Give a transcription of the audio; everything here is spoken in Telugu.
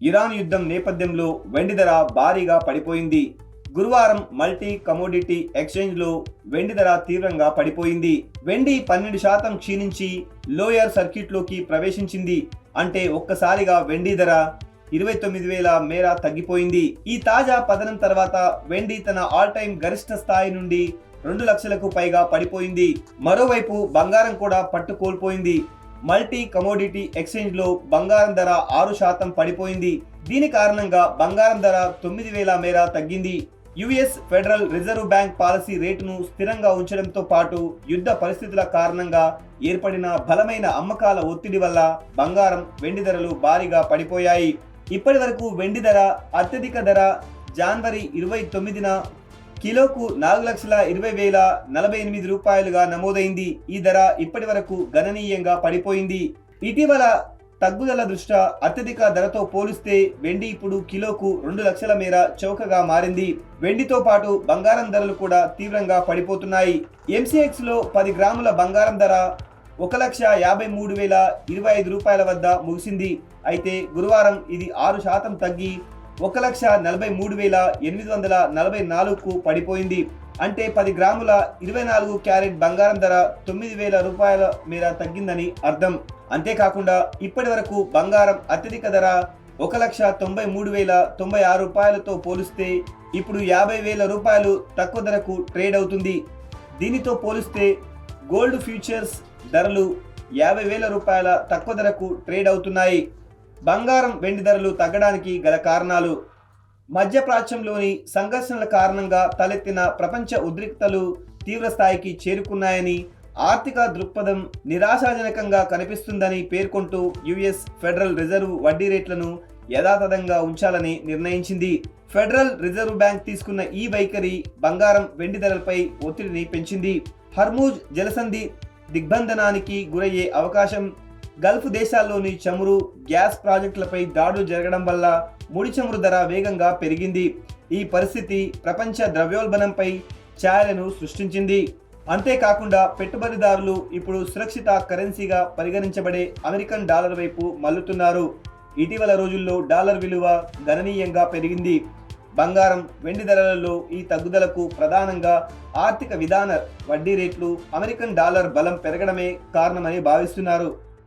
ఇరాన్ యుద్ధం నేపథ్యంలో వెండి ధర భారీగా పడిపోయింది. గురువారం మల్టీ కమోడిటీ ఎక్స్చేంజ్లో వెండి ధర తీవ్రంగా పడిపోయింది. వెండి 12% క్షీణించి లోయర్ సర్క్యూట్లోకి ప్రవేశించింది. అంటే ఒక్కసారిగా వెండి ధర 29,000 మేర తగ్గిపోయింది. ఈ తాజా పతనం తర్వాత వెండి తన ఆల్ టైమ్ గరిష్ట స్థాయి నుండి 2 లక్షలకు పైగా పడిపోయింది. మరోవైపు బంగారం కూడా పట్టు కోల్పోయింది. మల్టీ కమోడిటీ ఎక్స్చేంజ్ లో బంగారం ధర 6% పడిపోయింది. దీని కారణంగా బంగారం ధర 9,000 మేర తగ్గింది. US federal reserve bank policy రేటును స్థిరంగా ఉంచడంతో పాటు యుద్ధ పరిస్థితుల కారణంగా ఏర్పడిన బలమైన అమ్మకాల ఒత్తిడి వల్ల బంగారం, వెండి ధరలు భారీగా పడిపోయాయి. ఇప్పటి వరకు వెండి ధర అత్యధిక ధర జనవరి 29న కిలోకు 4,20,048 రూపాయలుగా నమోదైంది. ఈ ధర ఇప్పటి వరకు గణనీయంగా పడిపోయింది. ఇటీవల తగ్గుదల దృష్ట్యా అత్యధిక ధరతో పోలిస్తే వెండి ఇప్పుడు కిలోకు 2 లక్షల మేర చౌకగా మారింది. వెండితో పాటు బంగారం ధరలు కూడా తీవ్రంగా పడిపోతున్నాయి. ఎంసీఎక్స్ లో 10 గ్రాముల బంగారం ధర 1,53,025 రూపాయల వద్ద ముగిసింది. అయితే గురువారం ఇది 6% తగ్గి 1,43,844కు పడిపోయింది. అంటే 10 గ్రాముల 24 క్యారెట్ బంగారం ధర 9,000 రూపాయల మేర తగ్గిందని అర్థం. అంతేకాకుండా ఇప్పటి వరకు బంగారం అత్యధిక ధర 1,93,096 రూపాయలతో పోలిస్తే ఇప్పుడు 50,000 రూపాయలు తక్కువ ధరకు ట్రేడ్ అవుతుంది. దీనితో పోలిస్తే గోల్డ్ ఫ్యూచర్స్ ధరలు 50,000 రూపాయల తక్కువ ధరకు ట్రేడ్ అవుతున్నాయి. బంగారం, వెండి ధరలు తగ్గడానికి గల కారణాలు: మధ్యప్రాచ్యంలోని సంఘర్షణల కారణంగా తలెత్తిన ప్రపంచ ఉద్రిక్తతలు తీవ్రస్థాయికి చేరుకున్నాయని, ఆర్థిక దృక్పథం నిరాశాజనకంగా కనిపిస్తుందని పేర్కొంటూ యుఎస్ ఫెడరల్ రిజర్వ్ వడ్డీ రేట్లను యథాతథంగా ఉంచాలని నిర్ణయించింది. ఫెడరల్ రిజర్వ్ బ్యాంక్ తీసుకున్న ఈ వైఖరి బంగారం, వెండి ధరలపై ఒత్తిడిని పెంచింది. హర్మూజ్ జలసంధి దిగ్బంధనానికి గురయ్యే అవకాశం, గల్ఫ్ దేశాల్లోని చమురు, గ్యాస్ ప్రాజెక్టులపై దాడులు జరగడం వల్ల ముడి చమురు ధర వేగంగా పెరిగింది. ఈ పరిస్థితి ప్రపంచ ద్రవ్యోల్బణంపై ఛాయలను సృష్టించింది. అంతేకాకుండా పెట్టుబడిదారులు ఇప్పుడు సురక్షిత కరెన్సీగా పరిగణించబడే అమెరికన్ డాలర్ వైపు మళ్లుతున్నారు. ఇటీవల రోజుల్లో డాలర్ విలువ గణనీయంగా పెరిగింది. బంగారం, వెండి ధరలలో ఈ తగ్గుదలకు ప్రధానంగా ఆర్థిక విధాన వడ్డీ రేట్లు, అమెరికన్ డాలర్ బలం పెరగడమే కారణమని భావిస్తున్నారు.